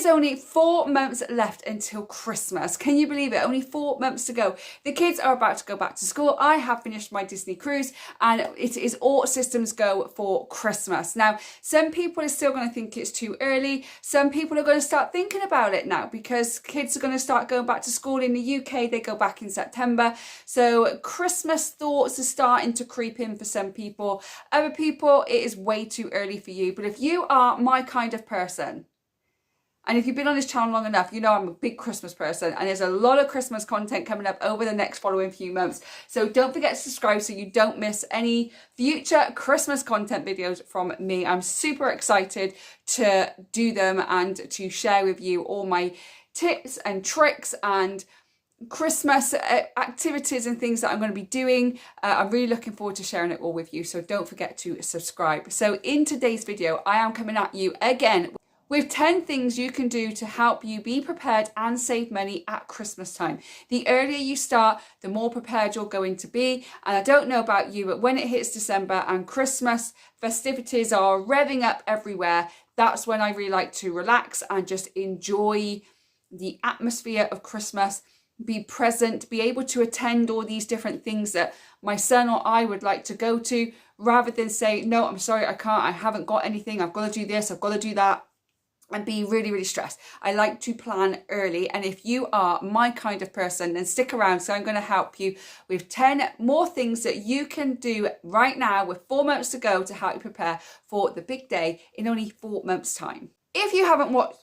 is only 4 months left until Christmas. Can you believe it? Only 4 months to go. The kids are about to go back to school. I have finished my Disney cruise and it is all systems go for Christmas. Now, some people are still going to think it's too early. Some people are going to start thinking about it now because kids are going to start going back to school in the UK. They go back in September. So Christmas thoughts are starting to creep in for some people. Other people, it is way too early for you. But if you are my kind of person, and if you've been on this channel long enough, you know I'm a big Christmas person and there's a lot of Christmas content coming up over the next following few months. So don't forget to subscribe so you don't miss any future Christmas content videos from me. I'm super excited to do them and to share with you all my tips and tricks and Christmas activities and things that I'm going to be doing. I'm really looking forward to sharing it all with you. So don't forget to subscribe. So in today's video, I am coming at you again with 10 things you can do to help you be prepared and save money at Christmas time. The earlier you start, the more prepared you're going to be. And I don't know about you, but when it hits December and Christmas festivities are revving up everywhere, that's when I really like to relax and just enjoy the atmosphere of Christmas, be present, be able to attend all these different things that my son or I would like to go to, rather than say, no, I'm sorry, I can't, I haven't got anything, I've got to do this, I've got to do that, and be really, really stressed. I like to plan early. And if you are my kind of person, then stick around. So I'm going to help you with 10 more things that you can do right now with 4 months to go to help you prepare for the big day in only 4 months' time. If you haven't watched,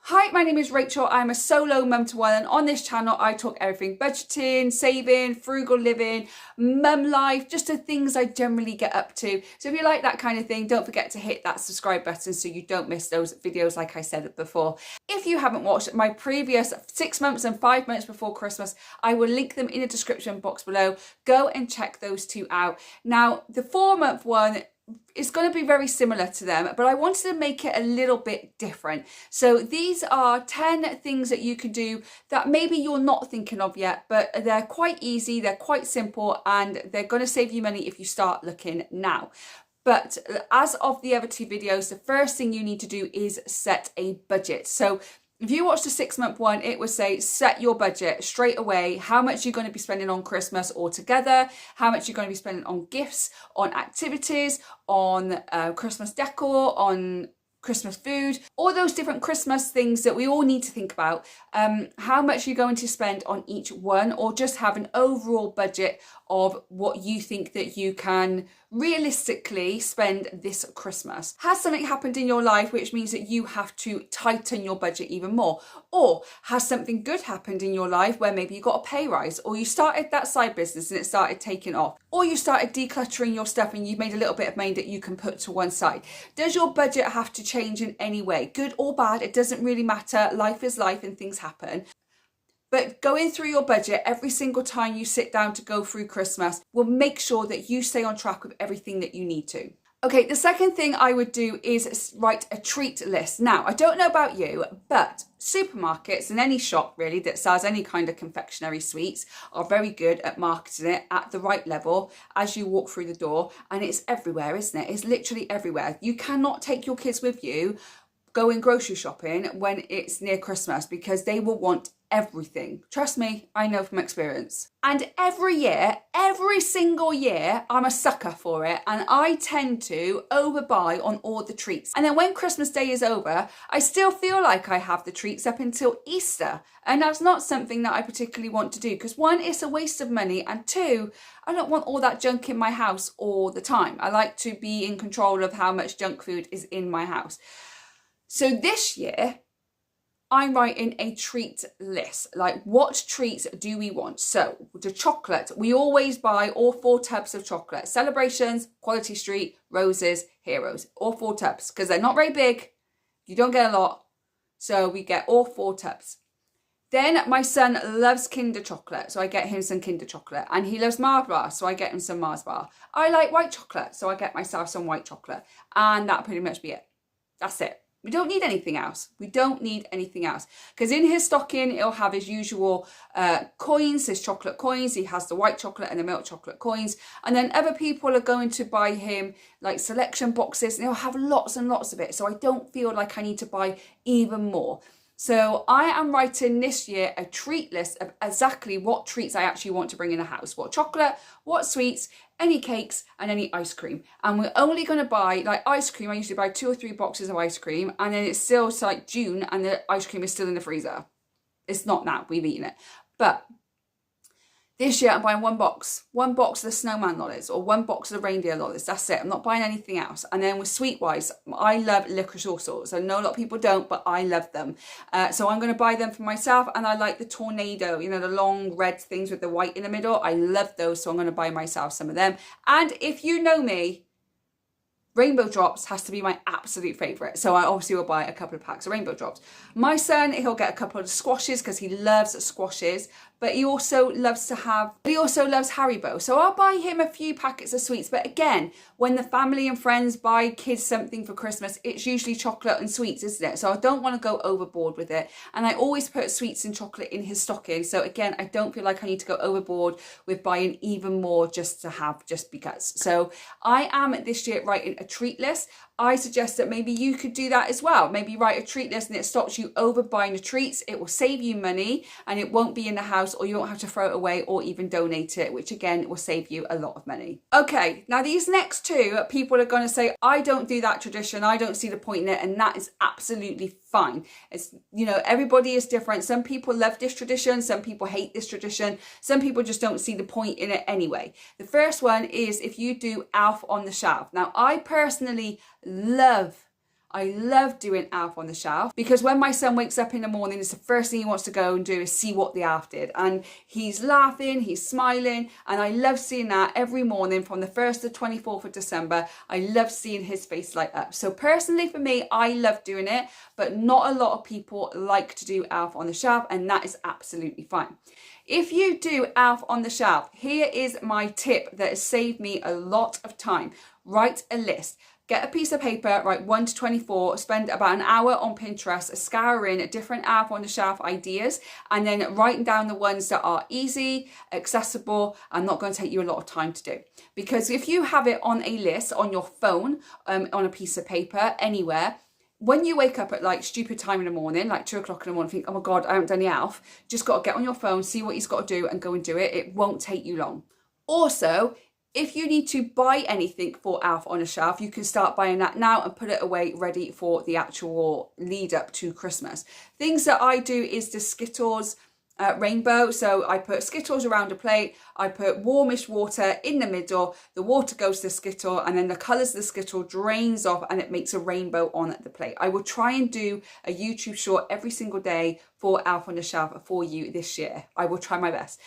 hi, my name is Rachel. I'm a solo mum to one, and on this channel I talk everything budgeting, saving, frugal living, mum life, just the things I generally get up to. So if you like that kind of thing, don't forget to hit that subscribe button so you don't miss those videos like I said before. If you haven't watched my previous 6 months and 5 months before Christmas, I will link them in the description box below. Go and check those two out. Now, the 4-month one, it's going to be very similar to them, but I wanted to make it a little bit different. So these are 10 things that you can do that maybe you're not thinking of yet, but they're quite easy, they're quite simple, and they're going to save you money if you start looking now. But as of the other 2 videos, the first thing you need to do is set a budget. So if you watch the 6-month one, it would say set your budget straight away, how much you're going to be spending on Christmas altogether, how much you're going to be spending on gifts, on activities, on Christmas decor, on Christmas food, all those different Christmas things that we all need to think about, how much you're going to spend on each one, or just have an overall budget of what you think that you can realistically spend this Christmas. Has something happened in your life which means that you have to tighten your budget even more? Or has something good happened in your life where maybe you got a pay rise, or you started that side business and it started taking off, or you started decluttering your stuff and you've made a little bit of money that you can put to one side? Does your budget have to change in any way? Good or bad, it doesn't really matter. Life is life and things happen. But going through your budget every single time you sit down to go through Christmas will make sure that you stay on track with everything that you need to. Okay, the second thing I would do is write a treat list. Now, I don't know about you, but supermarkets and any shop really that sells any kind of confectionery sweets are very good at marketing it at the right level as you walk through the door. And it's everywhere, isn't it? It's literally everywhere. You cannot take your kids with you going grocery shopping when it's near Christmas because they will want everything. Trust me, I know from experience. And every year, every single year, I'm a sucker for it, and I tend to overbuy on all the treats. And then when Christmas Day is over, I still feel like I have the treats up until Easter. And that's not something that I particularly want to do because 1, it's a waste of money, and 2, I don't want all that junk in my house all the time. I like to be in control of how much junk food is in my house. So this year, I'm writing a treat list. Like, what treats do we want? So the chocolate, we always buy all 4 tubs of chocolate. Celebrations, Quality Street, Roses, Heroes. All 4 tubs because they're not very big. You don't get a lot. So we get all 4 tubs. Then my son loves Kinder chocolate, so I get him some Kinder chocolate. And he loves Mars bar, so I get him some Mars bar. I like white chocolate, so I get myself some white chocolate. And that'll pretty much be it. That's it. We don't need anything else. We don't need anything else. Because in his stocking, he'll have his usual coins, his chocolate coins. He has the white chocolate and the milk chocolate coins. And then other people are going to buy him like selection boxes, and he'll have lots and lots of it. So I don't feel like I need to buy even more. So I am writing this year a treat list of exactly what treats I actually want to bring in the house. What chocolate, what sweets, any cakes and any ice cream. And we're only going to buy like ice cream. I usually buy 2 or 3 boxes of ice cream, and then it's still like June and the ice cream is still in the freezer. It's not now, we've eaten it. But this year I'm buying one box of the snowman lollies or one box of the reindeer lollies. That's it. I'm not buying anything else. And then with sweet-wise, I love licorice all sorts. I know a lot of people don't, but I love them. So I'm going to buy them for myself. And I like the tornado, you know, the long red things with the white in the middle. I love those. So I'm going to buy myself some of them. And if you know me, Rainbow Drops has to be my absolute favourite. So I obviously will buy a couple of packs of Rainbow Drops. My son, he'll get a couple of squashes because he loves squashes. But he also loves Haribo. So I'll buy him a few packets of sweets. But again, when the family and friends buy kids something for Christmas, it's usually chocolate and sweets, isn't it? So I don't want to go overboard with it. And I always put sweets and chocolate in his stocking. So again, I don't feel like I need to go overboard with buying even more just to have, just because. So I am this year writing a treat list. I suggest that maybe you could do that as well. Maybe write a treat list and it stops you over buying the treats. It will save you money and it won't be in the house, or you won't have to throw it away or even donate it, which again will save you a lot of money. Okay, now these next two, people are going to say, I don't do that tradition. I don't see the point in it. And that is absolutely fine. It's, you know, everybody is different. Some people love this tradition. Some people hate this tradition. Some people just don't see the point in it anyway. The first one is if you do Alf on the Shelf. Now, I personally I love doing Alf on the Shelf because when my son wakes up in the morning, it's the first thing he wants to go and do is see what the Alf did. And he's laughing, he's smiling, and I love seeing that every morning from the 1st to 24th of December. I love seeing his face light up. So personally for me, I love doing it, but not a lot of people like to do Alf on the Shelf, and that is absolutely fine. If you do Alf on the Shelf, here is my tip that has saved me a lot of time. Write a list. Get a piece of paper, write 1 to 24, spend about an hour on Pinterest, scouring different Alf on the Shelf ideas, and then writing down the ones that are easy, accessible, and not going to take you a lot of time to do. Because if you have it on a list, on your phone, on a piece of paper, anywhere, when you wake up at like stupid time in the morning, like 2 o'clock in the morning, think, oh my God, I haven't done the Alf, just got to get on your phone, see what he's got to do and go and do it. It won't take you long. Also, if you need to buy anything for Alf on a Shelf, you can start buying that now and put it away ready for the actual lead up to Christmas. Things that I do is the Skittles rainbow. So I put Skittles around a plate, I put warmish water in the middle, the water goes to the Skittle, and then the colours of the Skittle drains off and it makes a rainbow on the plate. I will try and do a YouTube short every single day for Alf on the Shelf for you this year. I will try my best.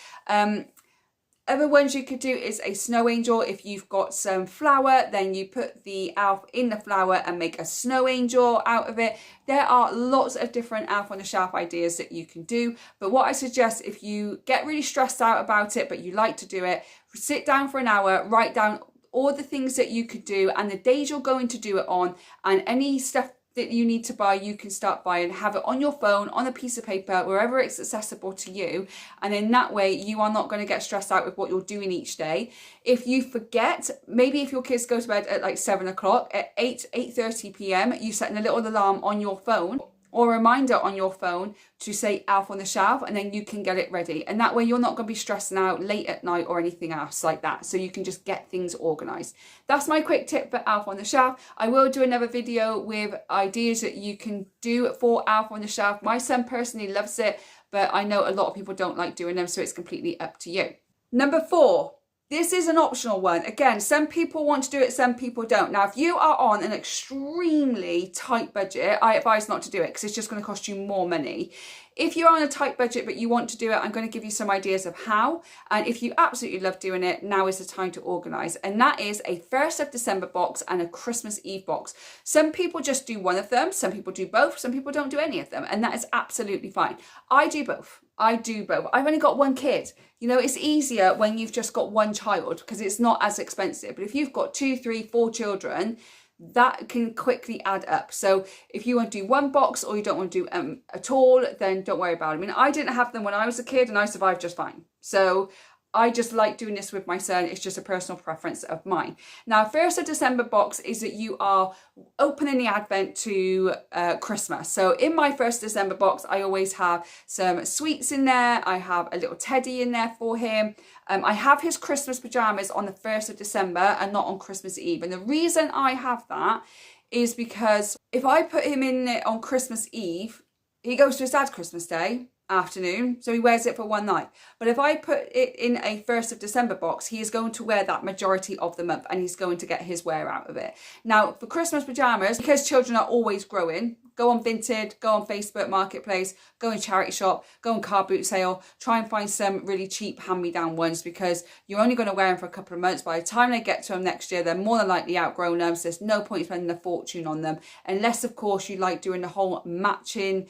Other ones you could do is a snow angel. If you've got some flour, then you put the Alf in the flour and make a snow angel out of it. There are lots of different Alf on the Shelf ideas that you can do. But what I suggest, if you get really stressed out about it, but you like to do it, sit down for an hour, write down all the things that you could do and the days you're going to do it on, and any stuff that you need to buy, you can start buying, have it on your phone, on a piece of paper, wherever it's accessible to you. And in that way, you are not going to get stressed out with what you're doing each day. If you forget, maybe if your kids go to bed at like 7 o'clock, at 8:30 p.m, you set a little alarm on your phone or a reminder on your phone to say Alf on the Shelf, and then you can get it ready. And that way you're not going to be stressing out late at night or anything else like that. So you can just get things organised. That's my quick tip for Alf on the Shelf. I will do another video with ideas that you can do for Alf on the Shelf. My son personally loves it, but I know a lot of people don't like doing them, so it's completely up to you. Number 4. This is an optional one. Again, some people want to do it, some people don't. Now, if you are on an extremely tight budget, I advise not to do it because it's just going to cost you more money. If you're on a tight budget but you want to do it, I'm going to give you some ideas of how. And if you absolutely love doing it, now is the time to organise. And that is a 1st of December box and a Christmas Eve box. Some people just do one of them. Some people do both. Some people don't do any of them. And that is absolutely fine. I do both. I do both. I've only got one kid. You know, it's easier when you've just got one child because it's not as expensive. But if you've got 2, 3, 4 children, that can quickly add up. So if you want to do one box or you don't want to do at all, then don't worry about it. I mean, I didn't have them when I was a kid and I survived just fine. So I just like doing this with my son. It's just a personal preference of mine. Now, 1st of December box is that you are opening the Advent to Christmas. So in my 1st December box, I always have some sweets in there. I have a little teddy in there for him. I have his Christmas pajamas on the 1st of December and not on Christmas Eve. And the reason I have that is because if I put him in it on Christmas Eve, he goes to his dad's Christmas Day afternoon, so he wears it for one night. But if I put it in a 1st of December box, he is going to wear that majority of the month and he's going to get his wear out of it. Now, for Christmas pajamas, because children are always growing, go on Vinted, go on Facebook Marketplace, go in charity shop, go on car boot sale, try and find some really cheap hand-me-down ones, because you're only going to wear them for a couple of months. By the time they get to them next year, they're more than likely outgrown them, so there's no point spending a fortune on them, unless of course you like doing the whole matching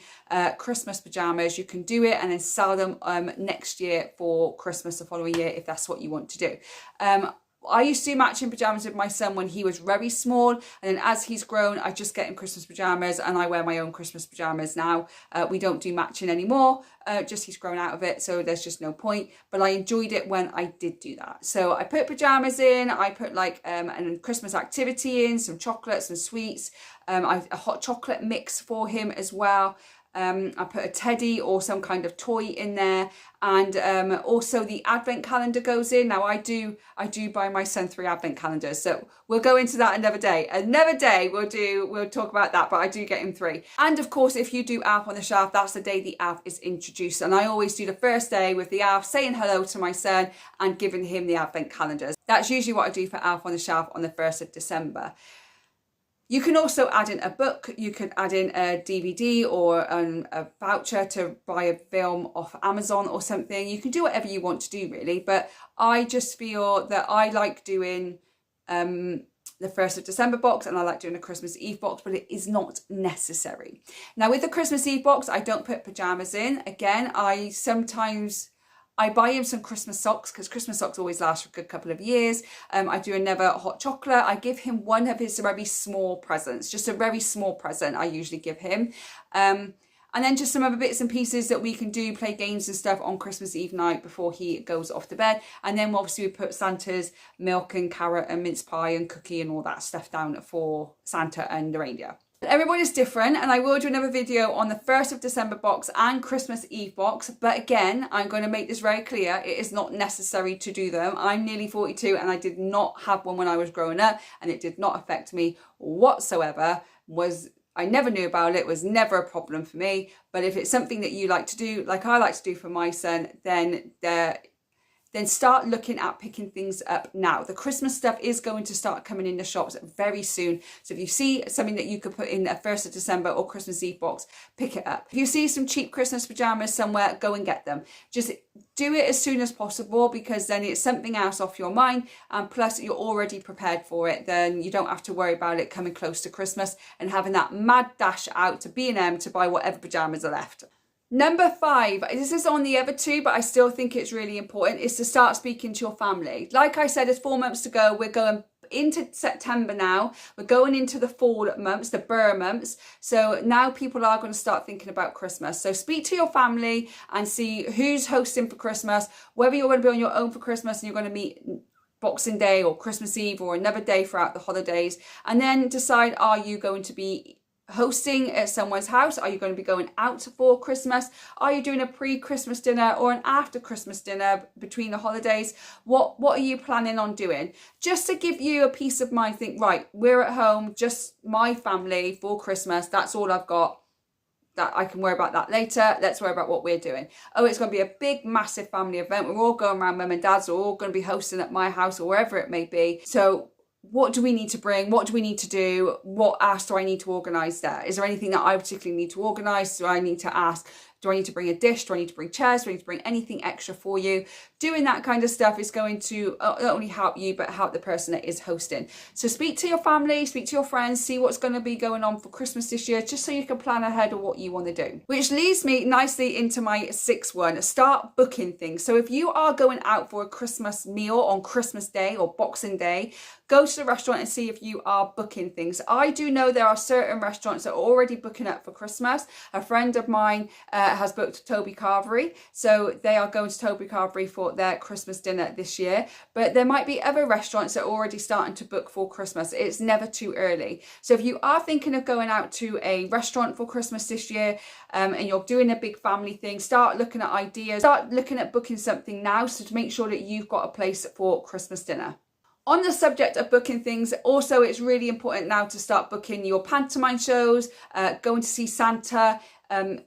Christmas pajamas. You can do it and then sell them next year for Christmas the following year if that's what you want to do. I used to do matching pajamas with my son when he was very small, and then as he's grown, I just get him Christmas pajamas and I wear my own Christmas pajamas now. We don't do matching anymore, just he's grown out of it, so there's just no point. But I enjoyed it when I did do that. So I put pajamas in, I put like a Christmas activity in, some chocolates and sweets, a hot chocolate mix for him as well. I put a teddy or some kind of toy in there, and also the advent calendar goes in. Now I do buy my son 3 advent calendars, so we'll go into that another day. Another day we'll talk about that, but I do get him 3. And of course, if you do Elf on the Shelf, that's the day the elf is introduced, and I always do the first day with the elf saying hello to my son and giving him the advent calendars. That's usually what I do for Elf on the Shelf on the 1st of December. You can also add in a book, you could add in a DVD or a voucher to buy a film off Amazon or something. You can do whatever you want to do really, but I just feel that I like doing the 1st of December box and I like doing a Christmas Eve box, but it is not necessary. Now with the Christmas Eve box, I don't put pajamas in. Again, I buy him some Christmas socks, because Christmas socks always last for a good couple of years. I do another hot chocolate. I give him one of his very small presents, just a very small present I usually give him. And then just some other bits and pieces that we can do, play games and stuff on Christmas Eve night before he goes off to bed. And then obviously we put Santa's milk and carrot and mince pie and cookie and all that stuff down for Santa and the reindeer. Everybody's different, and I will do another video on the 1st of December box and Christmas Eve box, but again, I'm going to make this very clear, it is not necessary to do them. I'm nearly 42 and I did not have one when I was growing up, and it did not affect me whatsoever. I never knew about it, was never a problem for me. But if it's something that you like to do, like I like to do for my son, then start looking at picking things up now. The Christmas stuff is going to start coming in the shops very soon. So if you see something that you could put in a 1st of December or Christmas Eve box, pick it up. If you see some cheap Christmas pajamas somewhere, go and get them. Just do it as soon as possible, because then it's something else off your mind, and plus you're already prepared for it. Then you don't have to worry about it coming close to Christmas and having that mad dash out to B&M to buy whatever pajamas are left. Number 5, this is on the other 2, but I still think it's really important, is to start speaking to your family. Like I said, there's 4 months to go. We're going into September now. We're going into the fall months, the Burr months. So now people are going to start thinking about Christmas. So speak to your family and see who's hosting for Christmas, whether you're going to be on your own for Christmas and you're going to meet Boxing Day or Christmas Eve or another day throughout the holidays, and then decide, are you going to be hosting at someone's house? Are you going to be going out for Christmas? Are you doing a pre-Christmas dinner or an after Christmas dinner between the holidays? What are you planning on doing? Just to give you a peace of mind, think, right, we're at home, just my family for Christmas. That's all I've got. That I can worry about that later. Let's worry about what we're doing. Oh, it's going to be a big, massive family event. We're all going around mum and dad's, or we're all going to be hosting at my house or wherever it may be. So what do we need to bring? What do we need to do? What else do I need to organise there? Is there anything that I particularly need to organise? Do I need to ask? Do I need to bring a dish? Do I need to bring chairs? Do I need to bring anything extra for you? Doing that kind of stuff is going to not only help you, but help the person that is hosting. So speak to your family, speak to your friends, see what's going to be going on for Christmas this year, just so you can plan ahead of what you want to do. Which leads me nicely into my sixth one, start booking things. So if you are going out for a Christmas meal on Christmas Day or Boxing Day, go to the restaurant and see if you are booking things. I do know there are certain restaurants that are already booking up for Christmas. A friend of mine has booked Toby Carvery, so they are going to Toby Carvery for their Christmas dinner this year. But there might be other restaurants that are already starting to book for Christmas. It's never too early. So if you are thinking of going out to a restaurant for Christmas this year, and you're doing a big family thing, start looking at ideas, start looking at booking something now, so to make sure that you've got a place for Christmas dinner. On the subject of booking things, also it's really important now to start booking your pantomime shows, going to see Santa,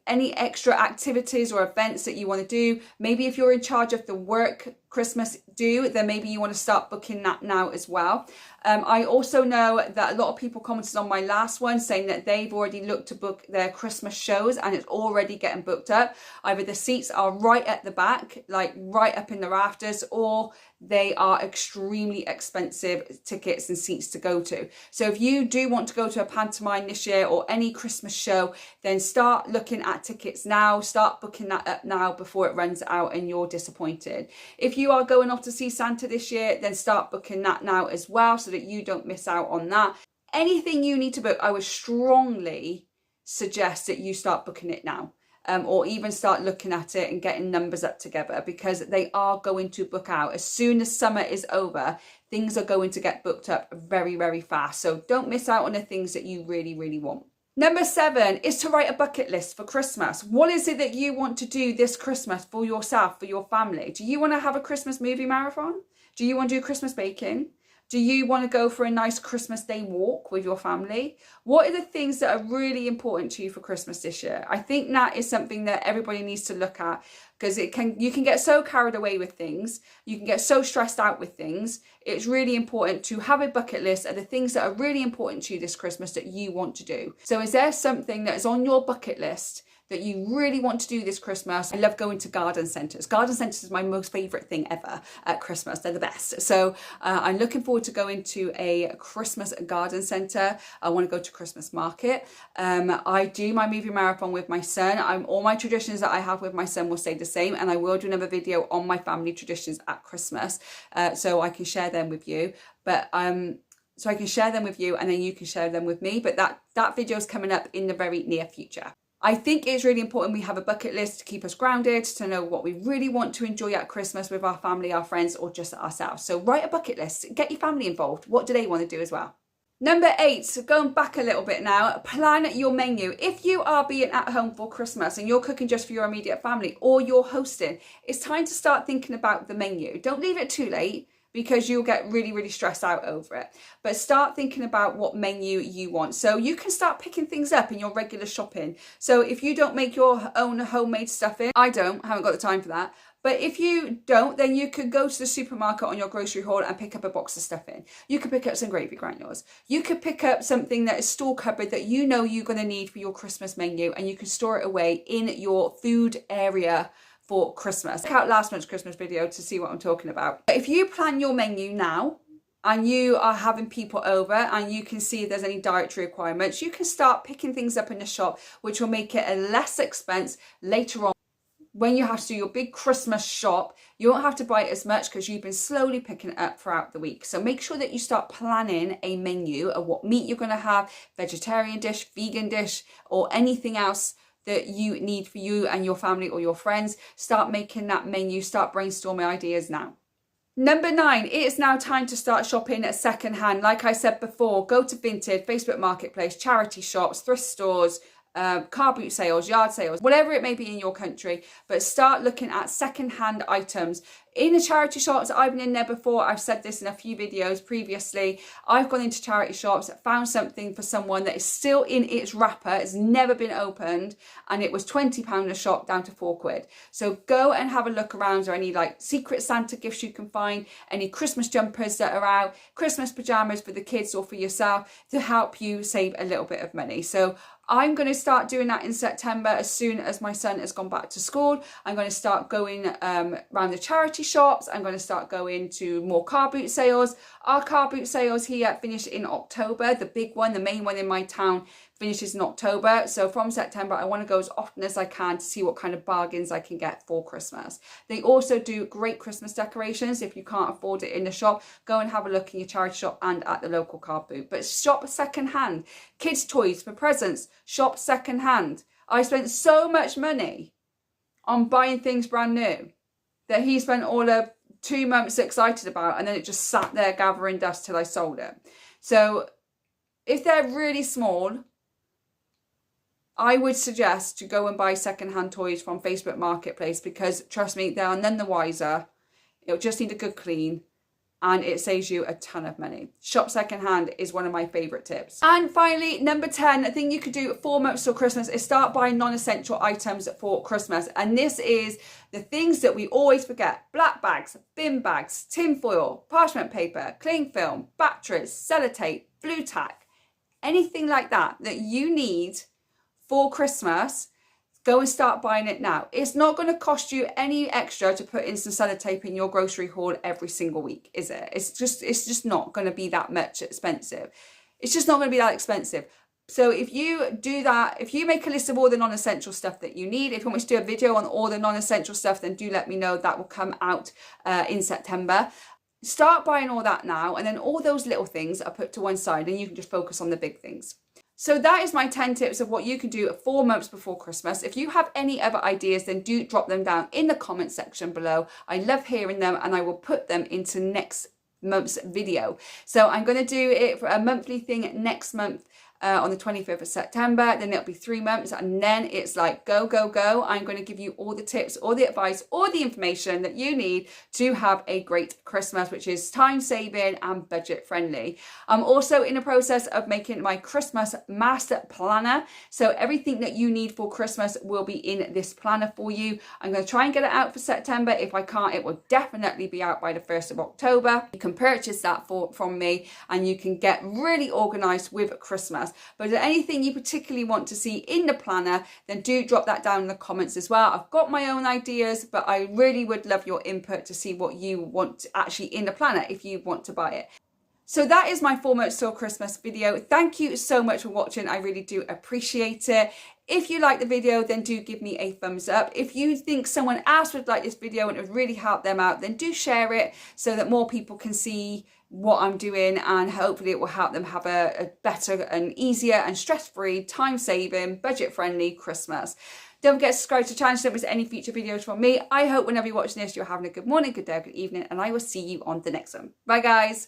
any extra activities or events that you want to do. Maybe if you're in charge of the work Christmas do, then maybe you want to start booking that now as well. I also know that a lot of people commented on my last one saying that they've already looked to book their Christmas shows and it's already getting booked up. Either the seats are right at the back, like right up in the rafters, or they are extremely expensive tickets and seats to go to. So if you do want to go to a pantomime this year or any Christmas show, then start looking at tickets now, start booking that up now before it runs out and you're disappointed. If you are going off to see Santa this year, then start booking that now as well so that you don't miss out on that. Anything you need to book, I would strongly suggest that you start booking it now. Or even start looking at it and getting numbers up together, because they are going to book out. As soon as summer is over, things are going to get booked up very, very fast. So don't miss out on the things that you really, really want. Number 7 is to write a bucket list for Christmas. What is it that you want to do this Christmas for yourself, for your family? Do you want to have a Christmas movie marathon? Do you want to do Christmas baking? Do you want to go for a nice Christmas Day walk with your family? What are the things that are really important to you for Christmas this year? I think that is something that everybody needs to look at, because you can get so carried away with things. You can get so stressed out with things. It's really important to have a bucket list of the things that are really important to you this Christmas that you want to do. So is there something that is on your bucket list that you really want to do this Christmas? I love going to garden centres. Garden centres is my most favourite thing ever at Christmas. They're the best. So I'm looking forward to going to a Christmas garden centre. I want to go to Christmas market. I do my movie marathon with my son. All my traditions that I have with my son will stay the same, and I will do another video on my family traditions at Christmas, so I can share them with you. So I can share them with you, and then you can share them with me. But that video is coming up in the very near future. I think it's really important we have a bucket list to keep us grounded, to know what we really want to enjoy at Christmas with our family, our friends, or just ourselves. So write a bucket list, get your family involved. What do they want to do as well? Number 8, so going back a little bit now, plan your menu. If you are being at home for Christmas and you're cooking just for your immediate family, or you're hosting, it's time to start thinking about the menu. Don't leave it too late, because you'll get really, really stressed out over it. But start thinking about what menu you want. So you can start picking things up in your regular shopping. So if you don't make your own homemade stuffing, haven't got the time for that. But if you don't, then you could go to the supermarket on your grocery haul and pick up a box of stuffing. You could pick up some gravy granules. You could pick up something that is store cupboard that you know you're going to need for your Christmas menu, and you can store it away in your food area for Christmas. Check out last month's Christmas video to see what I'm talking about. If you plan your menu now and you are having people over and you can see if there's any dietary requirements, you can start picking things up in the shop, which will make it a less expense later on. When you have to do your big Christmas shop, you won't have to buy it as much because you've been slowly picking it up throughout the week. So make sure that you start planning a menu of what meat you're going to have, vegetarian dish, vegan dish, or anything else that you need for you and your family or your friends. Start making that menu, start brainstorming ideas now. Number 9, it is now time to start shopping at secondhand. Like I said before, go to Vinted, Facebook Marketplace, charity shops, thrift stores, car boot sales, yard sales, whatever it may be in your country, but start looking at secondhand items. In the charity shops, I've been in there before. I've said this in a few videos previously. I've gone into charity shops, found something for someone that is still in its wrapper, it's never been opened, and it was £20 a shop down to £4. So go and have a look around. Or any like Secret Santa gifts you can find, any Christmas jumpers that are out, Christmas pajamas for the kids or for yourself, to help you save a little bit of money. So I'm going to start doing that in September as soon as my son has gone back to school. I'm going to start going around the charity shops. I'm going to start going to more car boot sales. Our car boot sales here finish in October. The big one, the main one in my town, finishes in October. So from September, I want to go as often as I can to see what kind of bargains I can get for Christmas. They also do great Christmas decorations. If you can't afford it in the shop, go and have a look in your charity shop and at the local car boot. But shop secondhand. Kids' toys for presents, shop secondhand. I spent so much money on buying things brand new that he spent all of 2 months excited about, and then it just sat there gathering dust till I sold it. So if they're really small, I would suggest to go and buy secondhand toys from Facebook Marketplace, because trust me, they are none the wiser. It'll just need a good clean and it saves you a ton of money. Shop secondhand is one of my favourite tips. And finally, number 10, a thing you could do 4 months till Christmas is start buying non-essential items for Christmas. And this is the things that we always forget: black bags, bin bags, tin foil, parchment paper, cling film, batteries, sellotape, blue tack, anything like that that you need for Christmas. Go and start buying it now. It's not going to cost you any extra to put in some sellotape in your grocery haul every single week, is it? It's just not going to be that much expensive. It's just not going to be that expensive. So if you do that, if you make a list of all the non-essential stuff that you need, if you want me to do a video on all the non-essential stuff, then do let me know. That will come out in September. Start buying all that now, and then all those little things are put to one side and you can just focus on the big things. So that is my 10 tips of what you can do 4 months before Christmas. If you have any other ideas, then do drop them down in the comment section below. I love hearing them, and I will put them into next month's video. So I'm going to do it for a monthly thing next month. On the 25th of September, then it'll be 3 months, and then it's like go, go, go. I'm going to give you all the tips, all the advice, all the information that you need to have a great Christmas, which is time saving and budget friendly. I'm also in the process of making my Christmas master planner. So everything that you need for Christmas will be in this planner for you. I'm going to try and get it out for September. If I can't, it will definitely be out by the 1st of October. You can purchase that from me, and you can get really organized with Christmas. But if there's anything you particularly want to see in the planner, then do drop that down in the comments as well. I've got my own ideas, but I really would love your input to see what you want actually in the planner if you want to buy it. So that is my 4 months till Christmas video. Thank you so much for watching. I really do appreciate it. If you like the video, then do give me a thumbs up. If you think someone else would like this video and it would really help them out, then do share it so that more people can see what I'm doing, and hopefully it will help them have a better and easier and stress-free, time-saving, budget-friendly Christmas. Don't forget to subscribe to the channel so don't miss any future videos from me. I hope whenever you're watching this, you're having a good morning, good day, good evening, and I will see you on the next one. Bye, guys.